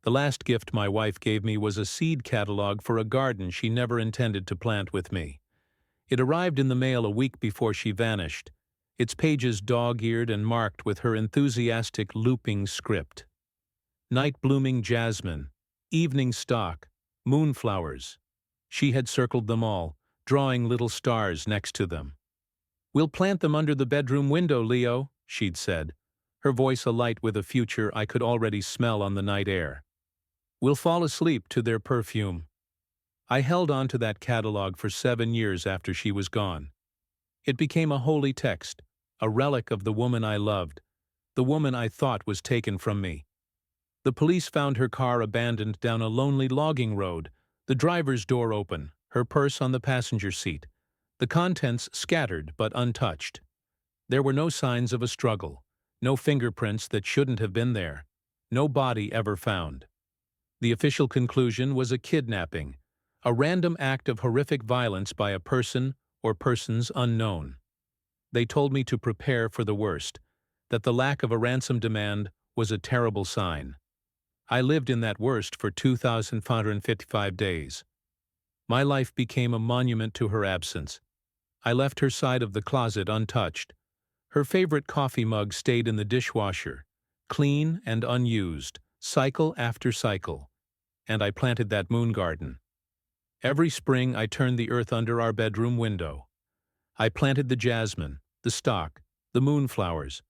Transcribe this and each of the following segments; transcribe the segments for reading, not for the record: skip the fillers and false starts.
The last gift my wife gave me was a seed catalog for a garden she never intended to plant with me. It arrived in the mail a week before she vanished, its pages dog-eared and marked with her enthusiastic looping script. Night-blooming jasmine, evening stock, moonflowers. She had circled them all, drawing little stars next to them. "We'll plant them under the bedroom window, Leo," she'd said, her voice alight with a future I could already smell on the night air. "We'll fall asleep to their perfume." I held on to that catalog for 7 years after she was gone. It became a holy text, a relic of the woman I loved, the woman I thought was taken from me. The police found her car abandoned down a lonely logging road, the driver's door open, her purse on the passenger seat, the contents scattered but untouched. There were no signs of a struggle, no fingerprints that shouldn't have been there, no body ever found. The official conclusion was a kidnapping, a random act of horrific violence by a person or persons unknown. They told me to prepare for the worst, that the lack of a ransom demand was a terrible sign. I lived in that worst for 2,555 days. My life became a monument to her absence. I left her side of the closet untouched. Her favorite coffee mug stayed in the dishwasher, clean and unused, cycle after cycle, and I planted that moon garden. Every spring I turned the earth under our bedroom window. I planted the jasmine, the stock, the moonflowers.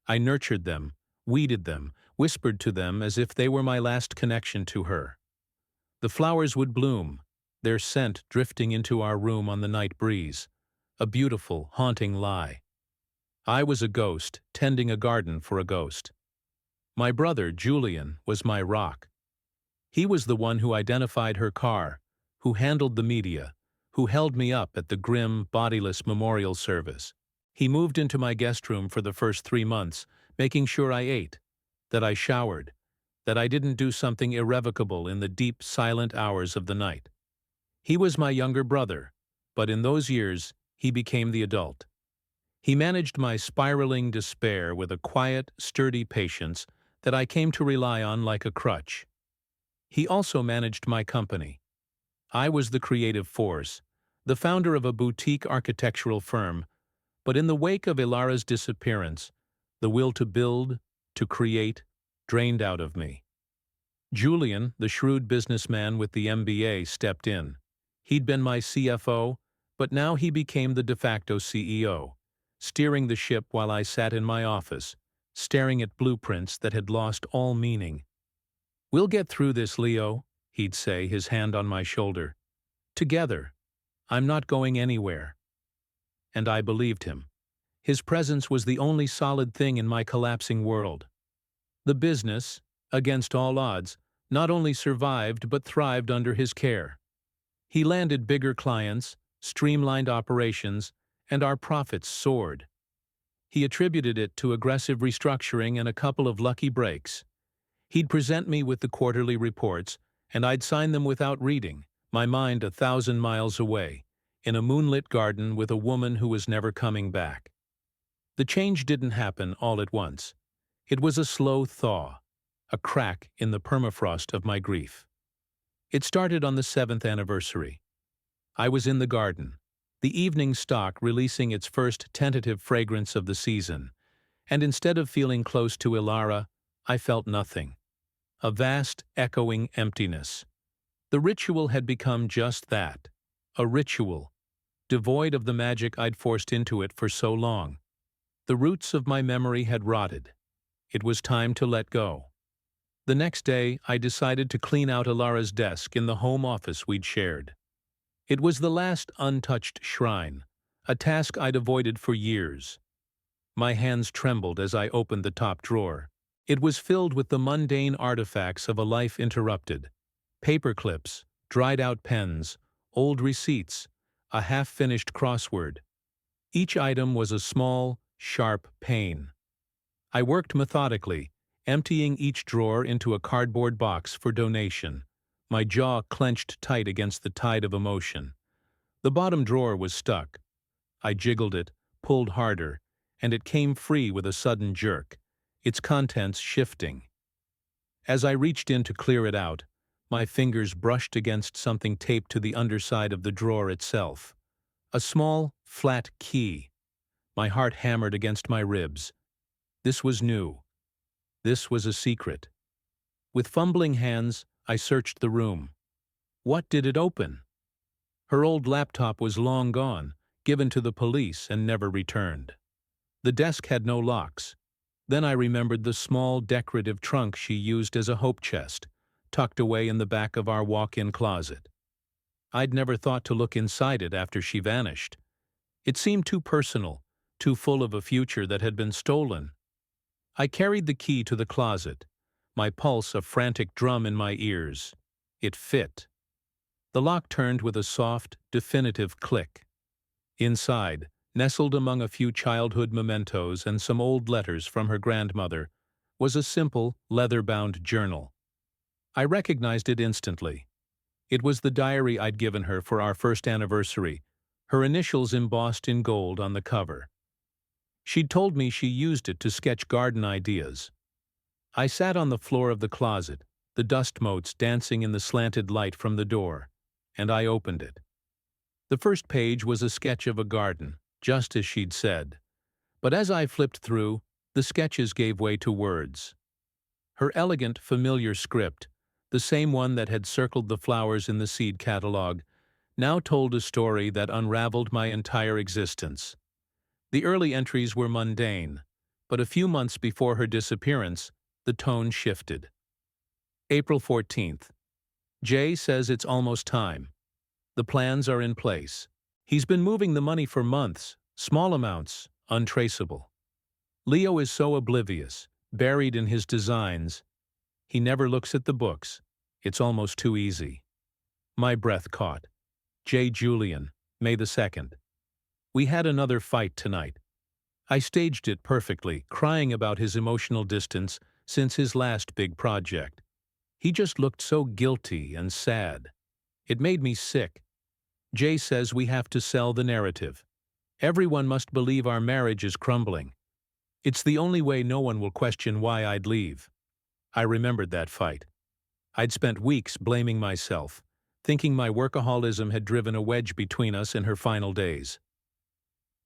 I nurtured them, weeded them, whispered to them as if they were my last connection to her. The flowers would bloom, their scent drifting into our room on the night breeze, a beautiful, haunting lie. I was a ghost, tending a garden for a ghost. My brother, Julian, was my rock. He was the one who identified her car, who handled the media, who held me up at the grim, bodiless memorial service. He moved into my guest room for the first 3 months, making sure I ate, that I showered, that I didn't do something irrevocable in the deep, silent hours of the night. He was my younger brother, but in those years, he became the adult. He managed my spiraling despair with a quiet, sturdy patience that I came to rely on like a crutch. He also managed my company. I was the creative force, the founder of a boutique architectural firm, but in the wake of Elara's disappearance, the will to build, to create, drained out of me. Julian, the shrewd businessman with the MBA, stepped in. He'd been my CFO, but now he became the de facto CEO, steering the ship while I sat in my office, staring at blueprints that had lost all meaning. "We'll get through this, Leo," he'd say, his hand on my shoulder. "Together. I'm not going anywhere." And I believed him. His presence was the only solid thing in my collapsing world. The business, against all odds, not only survived but thrived under his care. He landed bigger clients, streamlined operations, and our profits soared. He attributed it to aggressive restructuring and a couple of lucky breaks. He'd present me with the quarterly reports, and I'd sign them without reading, my mind 1,000 miles away, in a moonlit garden with a woman who was never coming back. The change didn't happen all at once. It was a slow thaw, a crack in the permafrost of my grief. It started on the 7th anniversary. I was in the garden, the evening stock releasing its first tentative fragrance of the season, and instead of feeling close to Elara, I felt nothing. A vast, echoing emptiness. The ritual had become just that, a ritual, devoid of the magic I'd forced into it for so long. The roots of my memory had rotted. It was time to let go. The next day, I decided to clean out Elara's desk in the home office we'd shared. It was the last untouched shrine, a task I'd avoided for years. My hands trembled as I opened the top drawer. It was filled with the mundane artifacts of a life interrupted. Paper clips, dried-out pens, old receipts, a half-finished crossword. Each item was a small, sharp pain. I worked methodically, emptying each drawer into a cardboard box for donation, my jaw clenched tight against the tide of emotion. The bottom drawer was stuck. I jiggled it, pulled harder, and it came free with a sudden jerk, its contents shifting. As I reached in to clear it out, my fingers brushed against something taped to the underside of the drawer itself. A small, flat key. My heart hammered against my ribs. This was new. This was a secret. With fumbling hands, I searched the room. What did it open? Her old laptop was long gone, given to the police and never returned. The desk had no locks. Then I remembered the small decorative trunk she used as a hope chest, tucked away in the back of our walk-in closet. I'd never thought to look inside it after she vanished. It seemed too personal, too full of a future that had been stolen. I carried the key to the closet, my pulse a frantic drum in my ears. It fit. The lock turned with a soft, definitive click. Inside, nestled among a few childhood mementos and some old letters from her grandmother, was a simple, leather-bound journal. I recognized it instantly. It was the diary I'd given her for our first anniversary, her initials embossed in gold on the cover. She'd told me she used it to sketch garden ideas. I sat on the floor of the closet, the dust motes dancing in the slanted light from the door, and I opened it. The first page was a sketch of a garden, just as she'd said. But as I flipped through, the sketches gave way to words. Her elegant, familiar script, the same one that had circled the flowers in the seed catalog, now told a story that unraveled my entire existence. The early entries were mundane, but a few months before her disappearance, the tone shifted. April 14th. Jay says it's almost time. The plans are in place. He's been moving the money for months, small amounts, untraceable. Leo is so oblivious, buried in his designs. He never looks at the books. It's almost too easy. My breath caught. Julian, May the 2nd. We had another fight tonight. I staged it perfectly, crying about his emotional distance since his last big project. He just looked so guilty and sad. It made me sick. Jay says we have to sell the narrative. Everyone must believe our marriage is crumbling. It's the only way no one will question why I'd leave. I remembered that fight. I'd spent weeks blaming myself, thinking my workaholism had driven a wedge between us in her final days.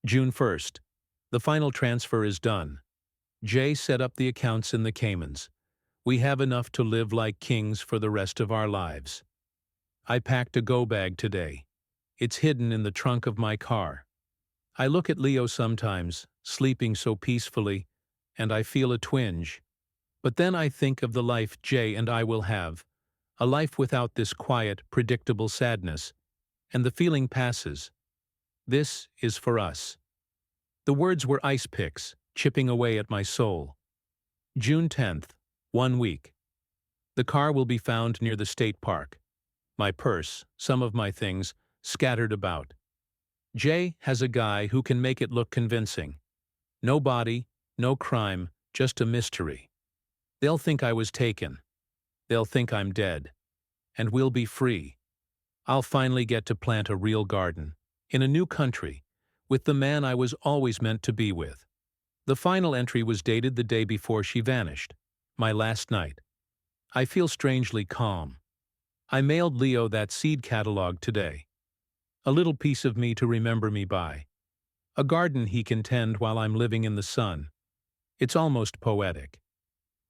June 1st. The final transfer is done. Jay set up the accounts in the Caymans. We have enough to live like kings for the rest of our lives. I packed a go bag today. It's hidden in the trunk of my car. I look at Leo sometimes, sleeping so peacefully, and I feel a twinge. But then I think of the life Jay and I will have, a life without this quiet, predictable sadness, and the feeling passes. This is for us. The words were ice picks, chipping away at my soul. June 10th, 1 week. The car will be found near the state park. My purse, some of my things, scattered about. Jay has a guy who can make it look convincing. No body, no crime, just a mystery. They'll think I was taken. They'll think I'm dead. And we'll be free. I'll finally get to plant a real garden, in a new country, with the man I was always meant to be with. The final entry was dated the day before she vanished, my last night. I feel strangely calm. I mailed Leo that seed catalog today. A little piece of me to remember me by. A garden he can tend while I'm living in the sun. It's almost poetic.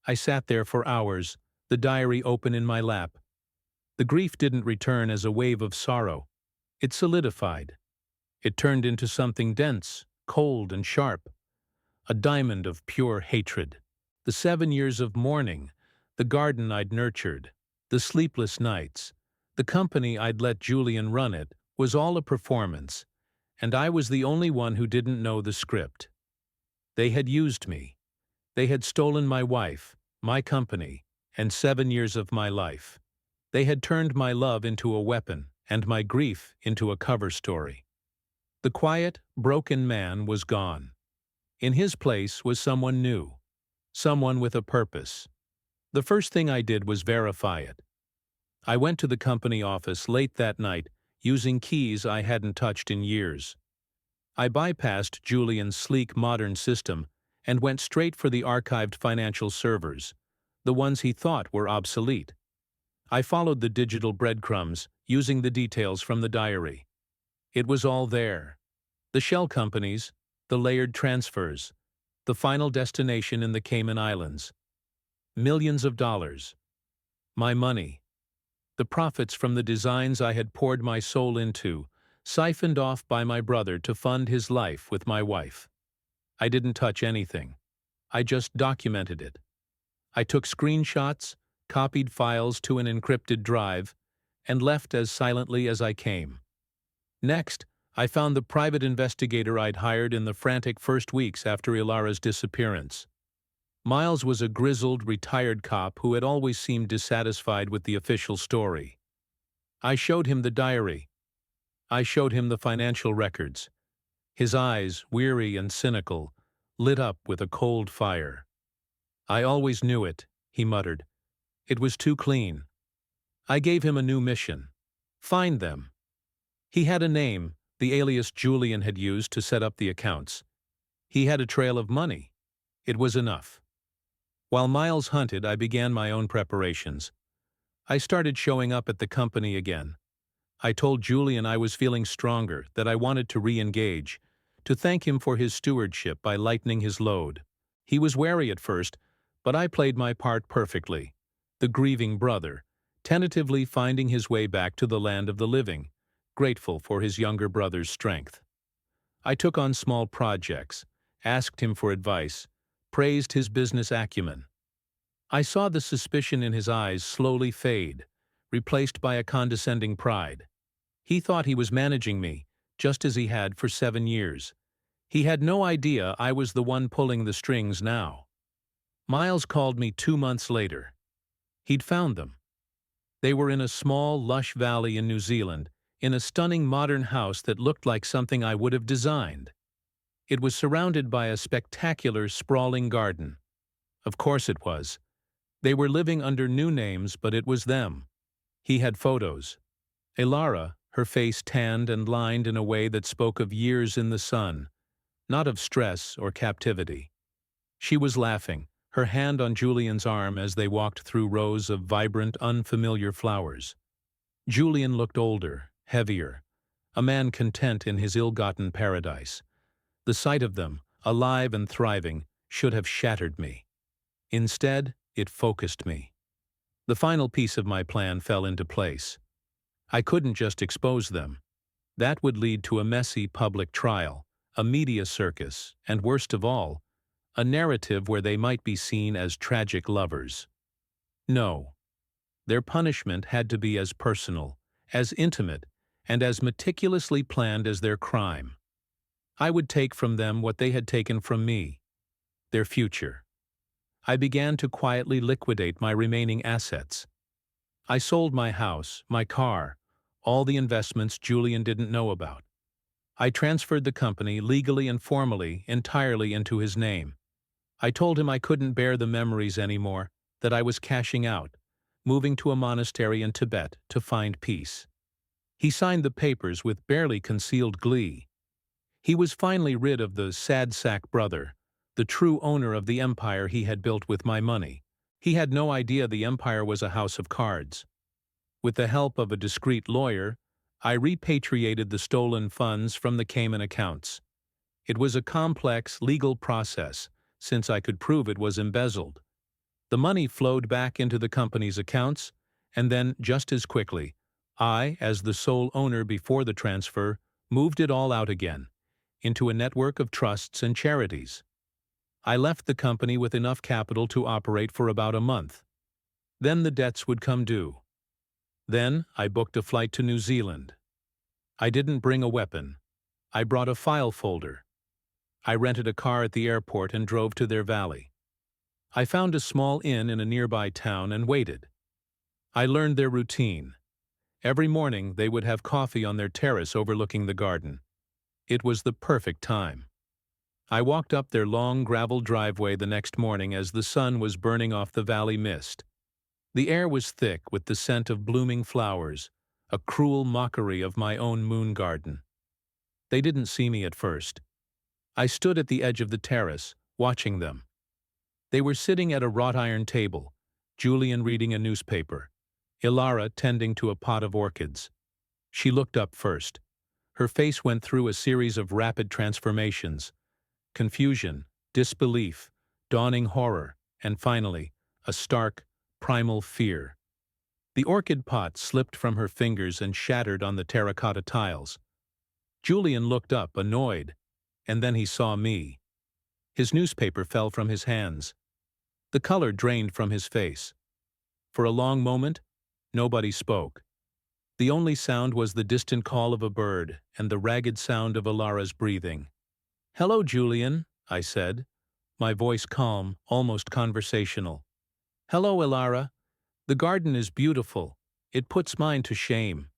I sat there for hours, the diary open in my lap. The grief didn't return as a wave of sorrow. It solidified. It turned into something dense, cold and sharp. A diamond of pure hatred. The 7 years of mourning, the garden I'd nurtured, the sleepless nights, the company I'd let Julian run it, was all a performance, and I was the only one who didn't know the script. They had used me. They had stolen my wife, my company, and 7 years of my life. They had turned my love into a weapon and my grief into a cover story. The quiet, broken man was gone. In his place was someone new, someone with a purpose. The first thing I did was verify it. I went to the company office late that night, using keys I hadn't touched in years. I bypassed Julian's sleek modern system and went straight for the archived financial servers, the ones he thought were obsolete. I followed the digital breadcrumbs, using the details from the diary. It was all there. The shell companies, the layered transfers, the final destination in the Cayman Islands. Millions of dollars. My money. The profits from the designs I had poured my soul into, siphoned off by my brother to fund his life with my wife. I didn't touch anything. I just documented it. I took screenshots, copied files to an encrypted drive, and left as silently as I came. Next, I found the private investigator I'd hired in the frantic first weeks after Elara's disappearance. Miles was a grizzled, retired cop who had always seemed dissatisfied with the official story. I showed him the diary. I showed him the financial records. His eyes, weary and cynical, lit up with a cold fire. "I always knew it," he muttered. "It was too clean." I gave him a new mission. Find them. He had a name, the alias Julian had used to set up the accounts. He had a trail of money. It was enough. While Miles hunted, I began my own preparations. I started showing up at the company again. I told Julian I was feeling stronger, that I wanted to re-engage, to thank him for his stewardship by lightening his load. He was wary at first, but I played my part perfectly. The grieving brother, tentatively finding his way back to the land of the living, grateful for his younger brother's strength. I took on small projects, asked him for advice, praised his business acumen. I saw the suspicion in his eyes slowly fade, replaced by a condescending pride. He thought he was managing me, just as he had for 7 years. He had no idea I was the one pulling the strings now. Miles called me 2 months later. He'd found them. They were in a small, lush valley in New Zealand, in a stunning modern house that looked like something I would have designed. It was surrounded by a spectacular, sprawling garden. Of course it was. They were living under new names, but it was them. He had photos. Elara, her face tanned and lined in a way that spoke of years in the sun, not of stress or captivity. She was laughing, her hand on Julian's arm as they walked through rows of vibrant, unfamiliar flowers. Julian looked older, heavier, a man content in his ill-gotten paradise. The sight of them, alive and thriving, should have shattered me. Instead, it focused me. The final piece of my plan fell into place. I couldn't just expose them. That would lead to a messy public trial, a media circus, and worst of all, a narrative where they might be seen as tragic lovers. No. Their punishment had to be as personal, as intimate, and as meticulously planned as their crime. I would take from them what they had taken from me, their future. I began to quietly liquidate my remaining assets. I sold my house, my car, all the investments Julian didn't know about. I transferred the company legally and formally entirely into his name. I told him I couldn't bear the memories anymore, that I was cashing out, moving to a monastery in Tibet to find peace. He signed the papers with barely concealed glee. He was finally rid of the sad sack brother, the true owner of the empire he had built with my money. He had no idea the empire was a house of cards. With the help of a discreet lawyer, I repatriated the stolen funds from the Cayman accounts. It was a complex legal process, since I could prove it was embezzled. The money flowed back into the company's accounts, and then, just as quickly, I, as the sole owner before the transfer, moved it all out again, into a network of trusts and charities. I left the company with enough capital to operate for about a month. Then the debts would come due. Then I booked a flight to New Zealand. I didn't bring a weapon. I brought a file folder. I rented a car at the airport and drove to their valley. I found a small inn in a nearby town and waited. I learned their routine. Every morning they would have coffee on their terrace overlooking the garden. It was the perfect time. I walked up their long gravel driveway the next morning as the sun was burning off the valley mist. The air was thick with the scent of blooming flowers, a cruel mockery of my own moon garden. They didn't see me at first. I stood at the edge of the terrace, watching them. They were sitting at a wrought iron table, Julian reading a newspaper. Elara tending to a pot of orchids. She looked up first. Her face went through a series of rapid transformations. Confusion, disbelief, dawning horror, and finally, a stark, primal fear. The orchid pot slipped from her fingers and shattered on the terracotta tiles. Julian looked up, annoyed, and then he saw me. His newspaper fell from his hands. The color drained from his face. For a long moment, nobody spoke. The only sound was the distant call of a bird and the ragged sound of Elara's breathing. "Hello, Julian," I said, my voice calm, almost conversational. "Hello, Elara. The garden is beautiful. It puts mine to shame."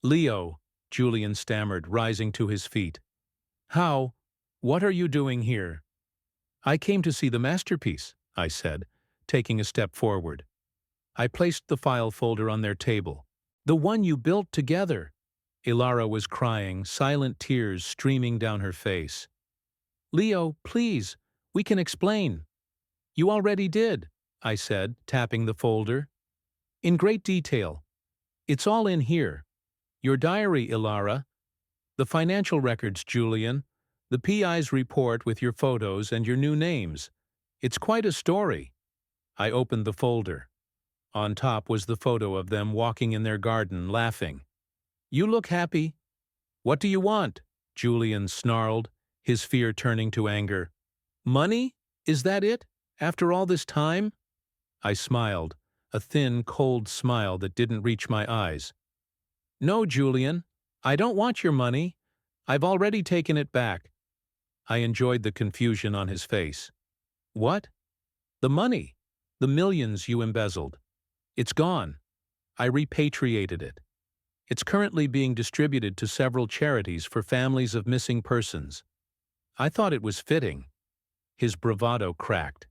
"Leo," Julian stammered, rising to his feet. "How? What are you doing here?" "I came to see the masterpiece," I said, taking a step forward. I placed the file folder on their table. "The one you built together." Elara was crying, silent tears streaming down her face. "Leo, please, we can explain." "You already did," I said, tapping the folder. "In great detail. It's all in here. Your diary, Elara. The financial records, Julian. The PI's report with your photos and your new names. It's quite a story." I opened the folder. On top was the photo of them walking in their garden, laughing. "You look happy." "What do you want?" Julian snarled, his fear turning to anger. "Money? Is that it? After all this time?" I smiled, a thin, cold smile that didn't reach my eyes. "No, Julian, I don't want your money. I've already taken it back." I enjoyed the confusion on his face. "What?" "The money. The millions you embezzled. It's gone. I repatriated it. It's currently being distributed to several charities for families of missing persons." I thought it was fitting. His bravado cracked.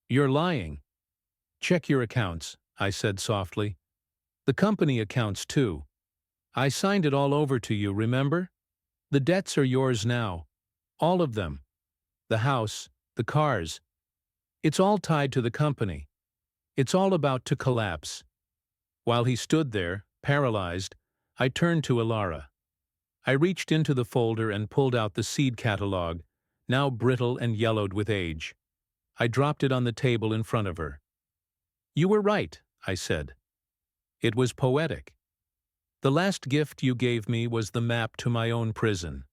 "You're lying." "Check your accounts," I said softly. "The company accounts, too. I signed it all over to you, remember? The debts are yours now. All of them. The house, the cars. It's all tied to the company. It's all about to collapse." While he stood there, paralyzed, I turned to Elara. I reached into the folder and pulled out the seed catalog, now brittle and yellowed with age. I dropped it on the table in front of her. "You were right," I said. "It was poetic. The last gift you gave me was the map to my own prison,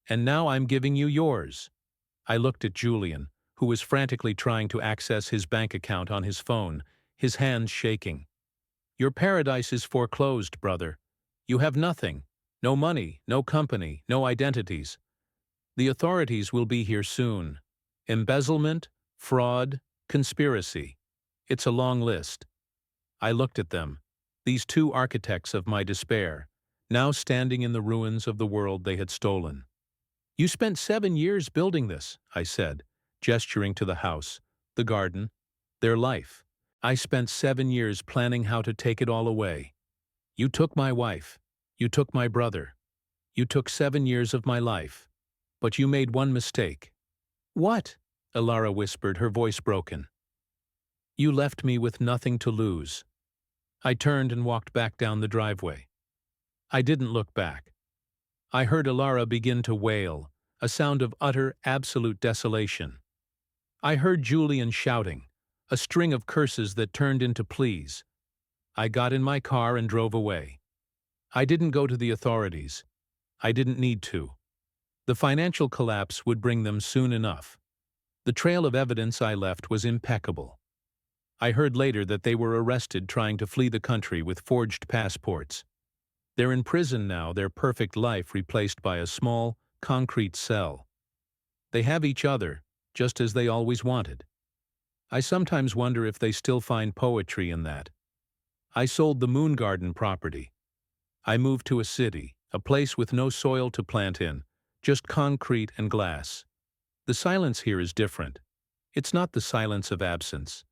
and now I'm giving you yours." I looked at Julian, who was frantically trying to access his bank account on his phone, his hands shaking. "Your paradise is foreclosed, brother. You have nothing. No money, no company, no identities. The authorities will be here soon. Embezzlement, fraud, conspiracy. It's a long list." I looked at them, these two architects of my despair, now standing in the ruins of the world they had stolen. "You spent 7 years building this," I said, gesturing to the house, the garden, their life. "I spent 7 years planning how to take it all away. You took my wife. You took my brother. You took 7 years of my life. But you made one mistake." "What?" Elara whispered, her voice broken. "You left me with nothing to lose." I turned and walked back down the driveway. I didn't look back. I heard Elara begin to wail, a sound of utter, absolute desolation. I heard Julian shouting, a string of curses that turned into pleas. I got in my car and drove away. I didn't go to the authorities. I didn't need to. The financial collapse would bring them soon enough. The trail of evidence I left was impeccable. I heard later that they were arrested trying to flee the country with forged passports. They're in prison now, their perfect life replaced by a small, concrete cell. They have each other, just as they always wanted. I sometimes wonder if they still find poetry in that. I sold the Moon Garden property. I moved to a city, a place with no soil to plant in, just concrete and glass. The silence here is different. It's not the silence of absence.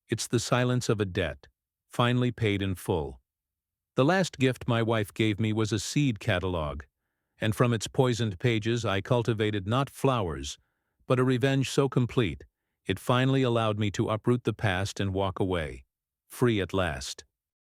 It's the silence of a debt, finally paid in full. The last gift my wife gave me was a seed catalog, and from its poisoned pages I cultivated not flowers, but a revenge so complete, it finally allowed me to uproot the past and walk away. free at last.